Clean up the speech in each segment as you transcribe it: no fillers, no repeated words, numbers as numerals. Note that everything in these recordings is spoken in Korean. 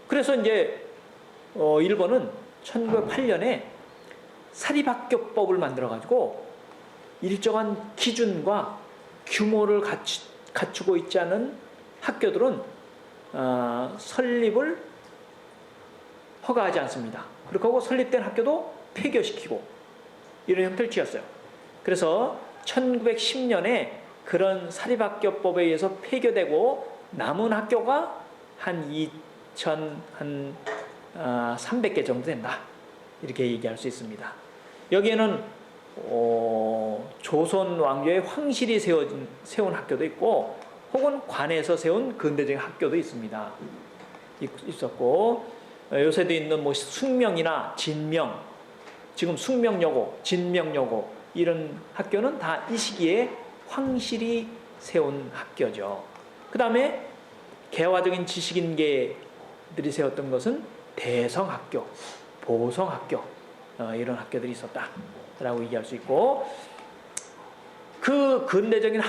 그래서 이제 일본은 1908년에 사립학교법을 만들어가지고 일정한 기준과 규모를 갖추고 있지 않은 학교들은 설립을 허가하지 않습니다. 그리고 설립된 학교도 폐교시키고 이런 형태를 취했어요. 그래서 1910년에 그런 사립학교법에 의해서 폐교되고 남은 학교가 한 2,300개 정도 된다. 이렇게 얘기할 수 있습니다. 여기에는 조선 왕조의 황실이 세운 학교도 있고 혹은 관에서 세운 근대적인 학교도 있었고 요새도 있는 뭐 숙명이나 진명, 지금 숙명여고, 진명여고 이런 학교는 다 이 시기에 황실이 세운 학교죠. 그 다음에 개화적인 지식인계들이 세웠던 것은 대성학교, 보성학교 이런 학교들이 있었다라고 얘기할 수 있고, 그 근대적인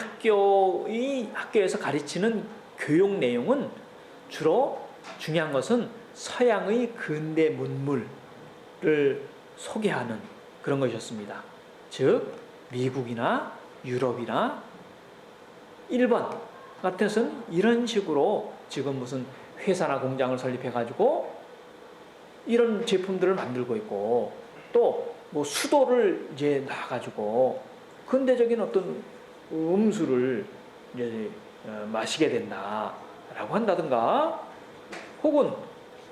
학교에서 가르치는 교육 내용은 주로 중요한 것은 서양의 근대 문물을 소개하는 그런 것이었습니다. 즉 미국이나 유럽이나 일본 같은 것은 이런 식으로 지금 무슨 회사나 공장을 설립해 가지고 이런 제품들을 만들고 있고, 또 뭐 수도를 이제 놔 가지고 근대적인 어떤 음수를 이제 마시게 된다라고 한다든가, 혹은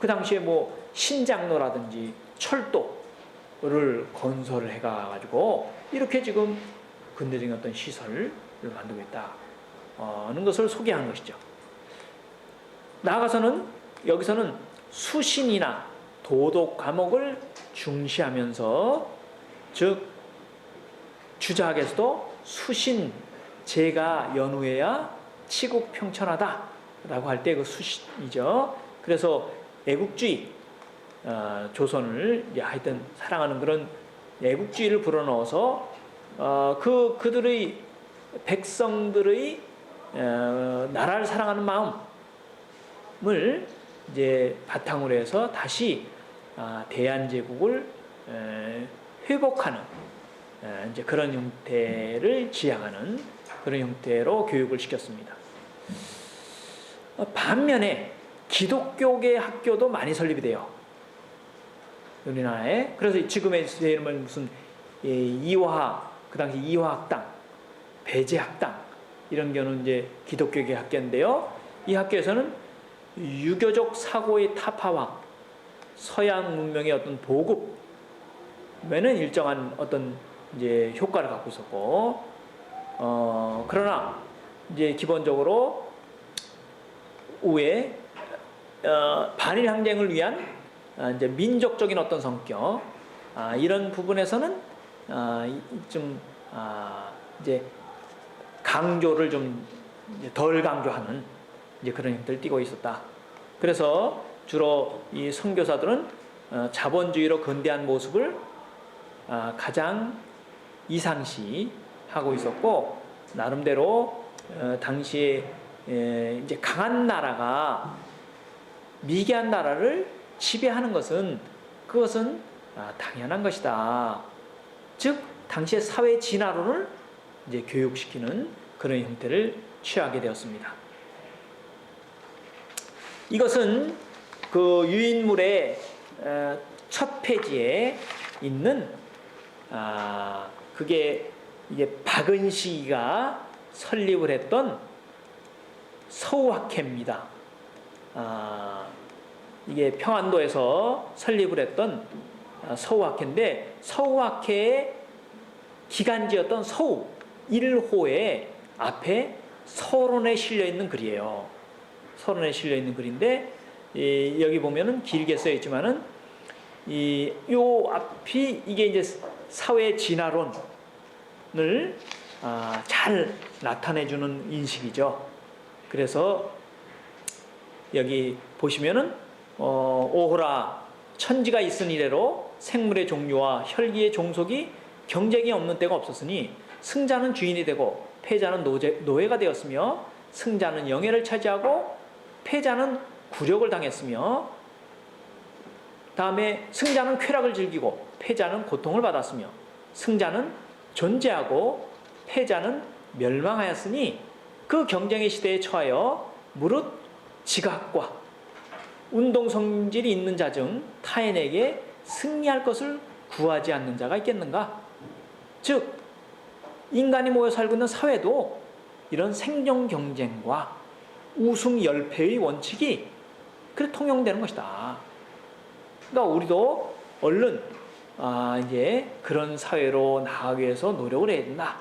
그 당시에 뭐 신장로라든지 철도를 건설을 해가지고 이렇게 지금 근대적인 어떤 시설을 만들고 있다는 것을 소개하는 것이죠. 나아가서는 여기서는 수신이나 도덕 과목을 중시하면서, 즉 주자학에서도 수신, 제가 연후해야 치국 평천하다 라고 할 때 그 수신이죠. 그래서 애국주의, 조선을 하여튼 사랑하는 그런 애국주의를 불어넣어서 그들의 백성들의 나라를 사랑하는 마음을 이제 바탕으로 해서 다시 대한제국을 회복하는 이제 그런 형태를 지향하는 그런 형태로 교육을 시켰습니다. 반면에 기독교계 학교도 많이 설립이 돼요, 우리나라에. 그래서 지금의 이름은 무슨 이화학, 그 당시 이화학당, 배제학당 이런 경우는 이제 기독교계 학교인데요. 이 학교에서는 유교적 사고의 타파와 서양 문명의 어떤 보급에는 일정한 어떤 이제 효과를 갖고 있었고, 그러나 이제 기본적으로 우에 반일 항쟁을 위한 이제 민족적인 어떤 성격, 이런 부분에서는 좀 이제 강조를 좀 덜 강조하는 이제 그런 형태를 띠고 있었다. 그래서 주로 이 선교사들은 자본주의로 건대한 모습을 가장 이상시하고 있었고, 나름대로 당시에 이제 강한 나라가 미개한 나라를 지배하는 것은 그것은 당연한 것이다. 즉 당시의 사회 진화론을 이제 교육시키는 그런 형태를 취하게 되었습니다. 이것은 그 유인물의 첫 페이지에 있는 그게 이게 박은시가 설립을 했던 서우학회입니다. 이게 평안도에서 설립을 했던 서우학회인데, 서우학회의 기간지였던 서우 1호의 앞에 서론에 실려 있는 글이에요. 서론에 실려 있는 글인데, 여기 보면은 길게 써 있지만은 요 앞이 이게 이제 사회 진화론을 잘 나타내주는 인식이죠. 그래서 여기 보시면은 오호라 천지가 있은 이래로 생물의 종류와 혈기의 종속이 경쟁이 없는 때가 없었으니 승자는 주인이 되고 패자는 노예가 되었으며 승자는 영예를 차지하고 패자는 굴욕을 당했으며, 다음에 승자는 쾌락을 즐기고 패자는 고통을 받았으며, 승자는 존재하고 패자는 멸망하였으니 그 경쟁의 시대에 처하여 무릇 지각과 운동 성질이 있는 자 중 타인에게 승리할 것을 구하지 않는 자가 있겠는가? 즉 인간이 모여 살고 있는 사회도 이런 생존 경쟁과 우승 열패의 원칙이 그래 통용되는 것이다. 그러니까 우리도 얼른 이제 그런 사회로 나아가기 위해서 노력을 해야 된다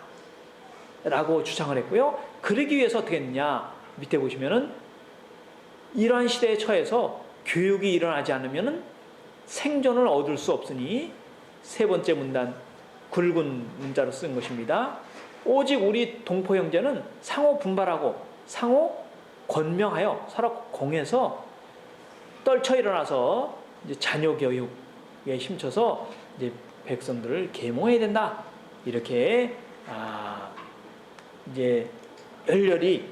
라고 주장을 했고요. 그러기 위해서 어떻게 했느냐, 밑에 보시면은 이러한 시대에 처해서 교육이 일어나지 않으면 생존을 얻을 수 없으니, 세 번째 문단 굵은 문자로 쓴 것입니다. 오직 우리 동포 형제는 상호 분발하고 상호 권명하여 서로 공해서 떨쳐 일어나서 이제 자녀 교육에 힘써서 이제 백성들을 계몽해야 된다. 이렇게 이제 열렬히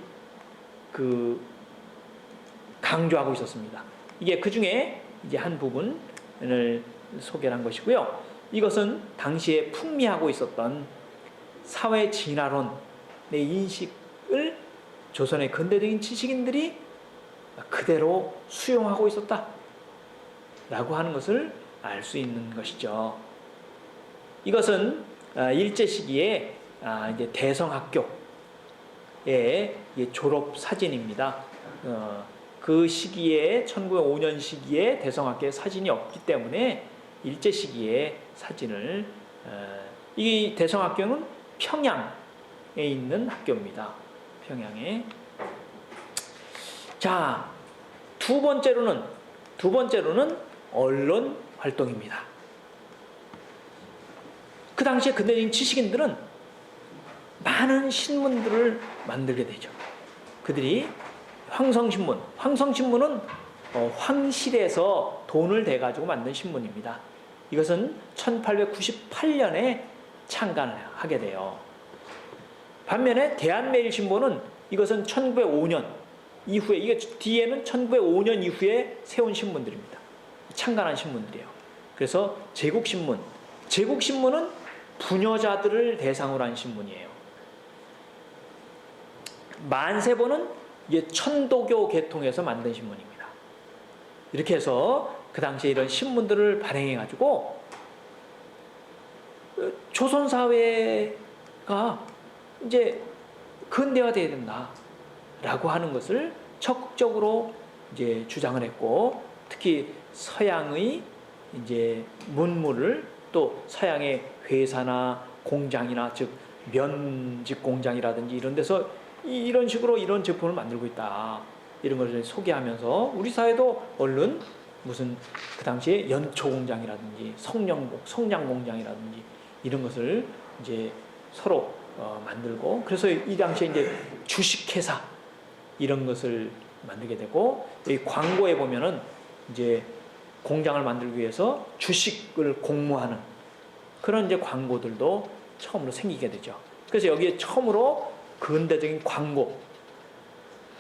강조하고 있었습니다. 이게 그 중에 이제 한 부분을 소개한 것이고요. 이것은 당시에 풍미하고 있었던 사회 진화론의 인식을 조선의 근대적인 지식인들이 그대로 수용하고 있었다라고 하는 것을 알 수 있는 것이죠. 이것은 일제 시기에 이제 대성학교의 졸업 사진입니다. 그 시기에 1905년 시기에 대성학교에 사진이 없기 때문에 일제 시기에 사진을, 이 대성학교는 평양에 있는 학교입니다. 평양에. 자, 두 번째로는 언론 활동입니다. 그 당시에 근대적인 지식인들은 많은 신문들을 만들게 되죠. 그들이 황성신문은 황실에서 돈을 대가지고 만든 신문입니다. 이것은 1898년에 창간을 하게 돼요. 반면에 대한매일신보는 이것은 1905년 이후에, 이게 뒤에는 1905년 이후에 세운 신문들입니다. 창간한 신문들이에요. 그래서 제국신문은 부녀자들을 대상으로 한 신문이에요. 만세보는 이게 천도교 계통에서 만든 신문입니다. 이렇게 해서 그 당시에 이런 신문들을 발행해가지고 조선 사회가 이제 근대화돼야 된다라고 하는 것을 적극적으로 이제 주장을 했고, 특히 서양의 이제 문물을, 또 서양의 회사나 공장이나 즉 면직 공장이라든지 이런 데서 이런 식으로 이런 제품을 만들고 있다, 이런 것을 소개하면서 우리 사회도 얼른 무슨 그 당시에 연초 공장이라든지 성냥 공장이라든지 이런 것을 이제 서로 만들고, 그래서 이 당시에 이제 주식회사 이런 것을 만들게 되고, 이 광고에 보면은 이제 공장을 만들기 위해서 주식을 공모하는 그런 이제 광고들도 처음으로 생기게 되죠. 그래서 여기에 처음으로 근대적인 광고,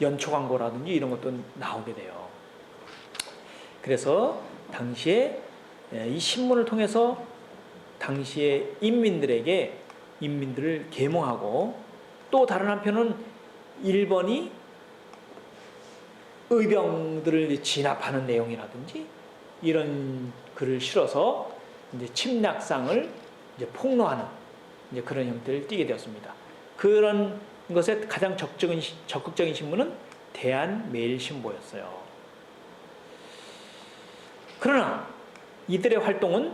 연초 광고라든지 이런 것도 나오게 돼요. 그래서 당시에 이 신문을 통해서 당시의 인민들을 계몽하고, 또 다른 한편은 일본이 의병들을 진압하는 내용이라든지 이런 글을 실어서 이제 침략상을 이제 폭로하는 이제 그런 형태를 띠게 되었습니다. 그런 것에 가장 적극적인 신문은 대한매일신보였어요. 그러나 이들의 활동은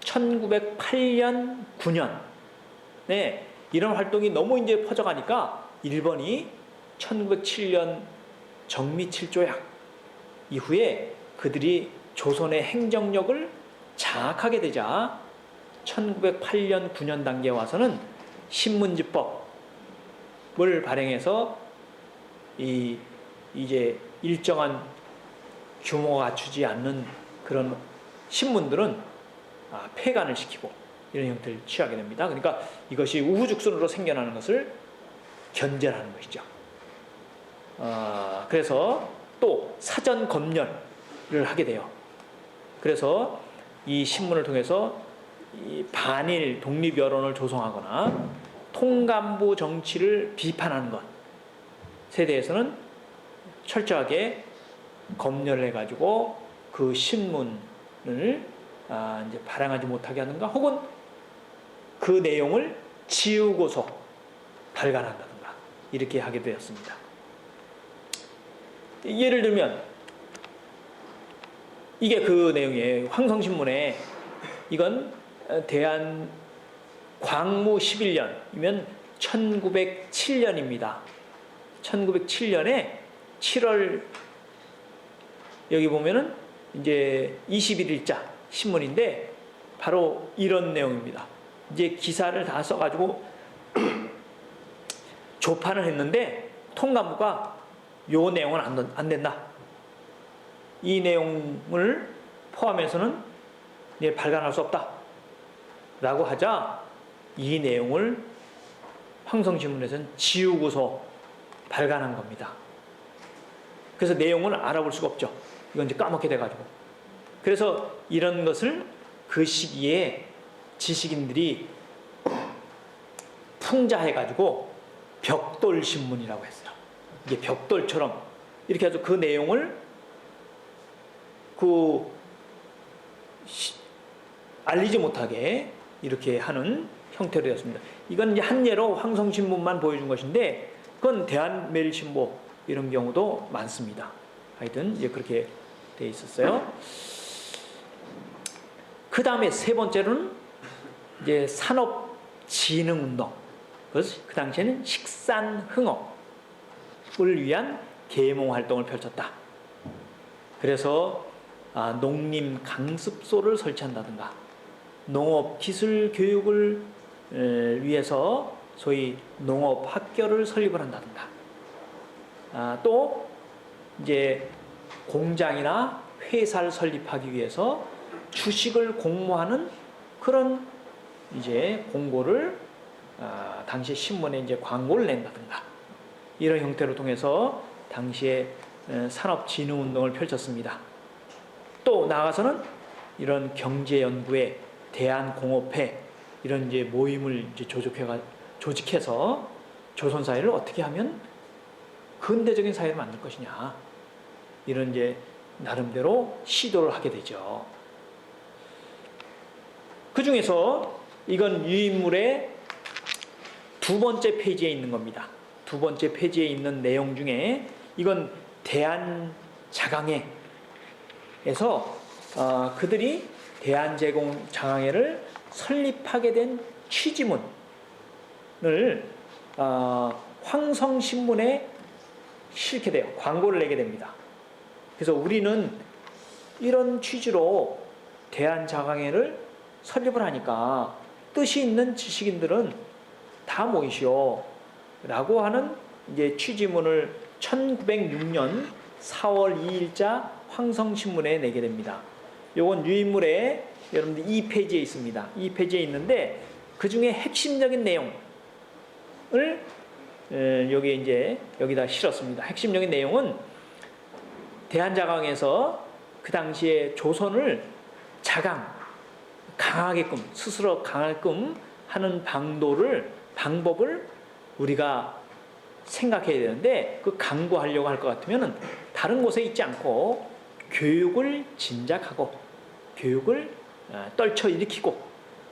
1908년, 9년 이런 활동이 너무 이제 퍼져가니까 일본이 1907년 정미칠조약 이후에 그들이 조선의 행정력을 장악하게 되자 1908년, 9년 단계에 와서는 신문지법을 발행해서 이제 일정한 규모가 갖추지 않는 그런 신문들은 폐간을 시키고 이런 형태를 취하게 됩니다. 그러니까 이것이 우후죽순으로 생겨나는 것을 견제하는 것이죠. 그래서 또 사전 검열을 하게 돼요. 그래서 이 신문을 통해서 이 반일 독립 여론을 조성하거나 통간부 정치를 비판하는 것에 대해서는 철저하게 검열을 해가지고 그 신문을 이제 발행하지 못하게 하는가, 혹은 그 내용을 지우고서 발간한다든가 이렇게 하게 되었습니다. 예를 들면 이게 그 내용이에요. 황성신문에 이건 대한 광무 11년이면 1907년입니다. 1907년에 7월 여기 보면은 이제 21일자 신문인데 바로 이런 내용입니다. 이제 기사를 다 써가지고 조판을 했는데 통감부가 요 내용은 안 된다. 이 내용을 포함해서는 이제 발간할 수 없다. 라고 하자 이 내용을 황성신문에서는 지우고서 발간한 겁니다. 그래서 내용을 알아볼 수가 없죠. 이건 이제 까먹게 돼가지고. 그래서 이런 것을 그 시기에 지식인들이 풍자해가지고 벽돌신문이라고 했어요. 이게 벽돌처럼 이렇게 해서 그 내용을 알리지 못하게 이렇게 하는 형태로 되었습니다. 이건 이제 한 예로 황성신문만 보여준 것인데 그건 대한매일신보 이런 경우도 많습니다. 하여튼 이제 그렇게 돼 있었어요. 그 다음에 세 번째로는 이제 산업진흥운동. 그래서 그 당시에는 식산흥업을 위한 계몽활동을 펼쳤다. 그래서 농림 강습소를 설치한다든가 농업기술 교육을 위해서 소위 농업학교를 설립을 한다든가 또 이제 공장이나 회사를 설립하기 위해서 주식을 공모하는 그런 이제 공고를 당시 신문에 이제 광고를 낸다든가 이런 형태로 통해서 당시에 산업진흥운동을 펼쳤습니다. 또 나아가서는 이런 경제연구회, 대한공업회 이런 이제 모임을 이제 조직해서 조선 사회를 어떻게 하면 근대적인 사회를 만들 것이냐 이런 이제 나름대로 시도를 하게 되죠. 그 중에서 이건 유인물의 두 번째 페이지에 있는 겁니다. 두 번째 페이지에 있는 내용 중에 이건 대한자강회에서 그들이 대한제공장학회를 설립하게 된 취지문을 황성신문에 실게 돼요. 광고를 내게 됩니다. 그래서 우리는 이런 취지로 대한자강회를 설립을 하니까 뜻이 있는 지식인들은 다 모이시오 라고 하는 이제 취지문을 1906년 4월 2일자 황성신문에 내게 됩니다. 요건 유인물에 여러분들 2페이지에 있습니다. 2페이지에 있는데 그 중에 핵심적인 내용을 여기 이제 여기다 실었습니다. 핵심적인 내용은 대한자강에서 그 당시에 조선을 강하게끔 스스로 강하게끔 하는 방법을 우리가 생각해야 되는데 그 강구하려고 할 것 같으면 다른 곳에 있지 않고 교육을 진작하고 교육을 떨쳐 일으키고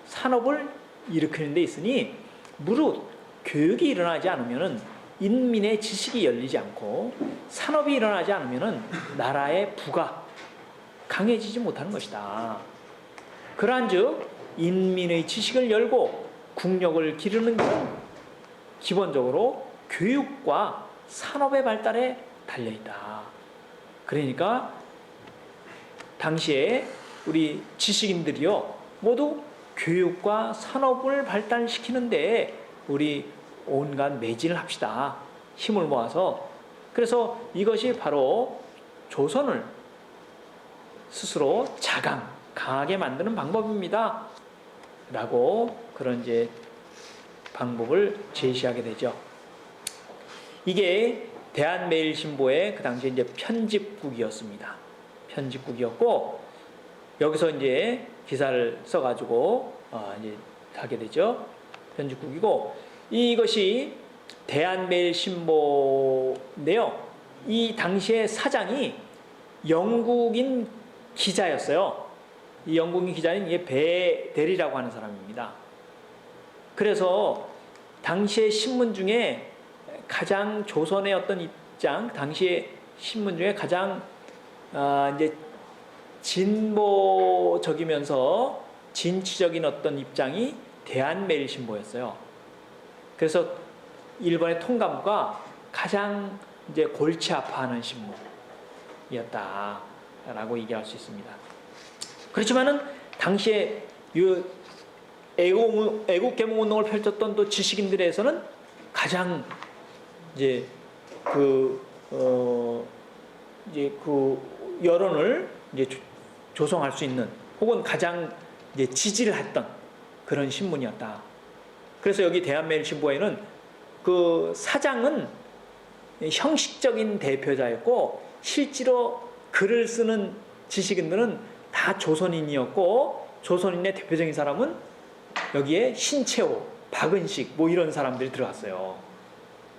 산업을 일으키는 데 있으니 무릇 교육이 일어나지 않으면 인민의 지식이 열리지 않고 산업이 일어나지 않으면 나라의 부가 강해지지 못하는 것이다. 그러한즉 인민의 지식을 열고 국력을 기르는 것은 기본적으로 교육과 산업의 발달에 달려있다. 그러니까 당시에 우리 지식인들이요 모두 교육과 산업을 발달시키는데 우리 온갖 매진을 합시다. 힘을 모아서. 그래서 이것이 바로 조선을 스스로 강하게 만드는 방법입니다. 라고 그런 이제 방법을 제시하게 되죠. 이게 대한매일신보의 그 당시에 이제 편집국이었습니다. 편집국이었고 여기서 이제 기사를 써가지고 이제 하게 되죠. 편집국이고 이것이 대한매일신보인데요. 이 당시에 사장이 영국인 기자였어요. 이 영국인 기자는 이게 배대리라고 하는 사람입니다. 그래서 당시의 신문 중에 가장 조선의 어떤 입장, 당시의 신문 중에 가장 이제 진보적이면서 진취적인 어떤 입장이 대한매일신보였어요. 그래서 일본의 통감부가 가장 이제 골치 아파하는 신문이었다라고 얘기할 수 있습니다. 그렇지만은 당시에 애국 개몽 운동을 펼쳤던 또 지식인들에서는 가장 이제 이제 그 여론을 이제 조성할 수 있는 혹은 가장 이제 지지를 했던 그런 신문이었다. 그래서 여기 대한매일신보에는 그 사장은 형식적인 대표자였고 실제로 글을 쓰는 지식인들은 다 조선인이었고 조선인의 대표적인 사람은 여기에 신채호, 박은식 뭐 이런 사람들이 들어갔어요.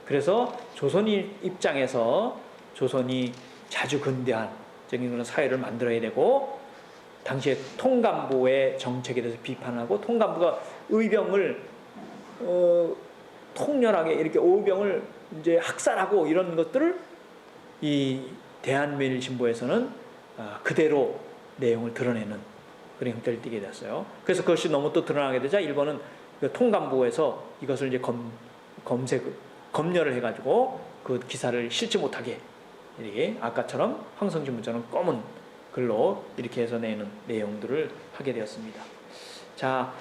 그래서 조선인 입장에서 조선이 자주 근대화적인 그런 사회를 만들어야 되고 당시에 통감부의 정책에 대해서 비판하고 통감부가 의병을 통렬하게 이렇게 오병을 이제 학살하고 이런 것들을 이 대한매일신보에서는 그대로 내용을 드러내는 그런 형태를 띠게 됐어요. 그래서 그것이 너무 또 드러나게 되자 일본은 그 통감부에서 이것을 이제 검열을 해가지고 그 기사를 실지 못하게 이렇게 아까처럼 황성신문처럼 검은 글로 이렇게 해서 내는 내용들을 하게 되었습니다. 자,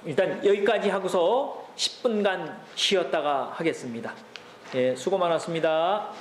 일단 여기까지 하고서 10분간 쉬었다가 하겠습니다. 예, 수고 많았습니다.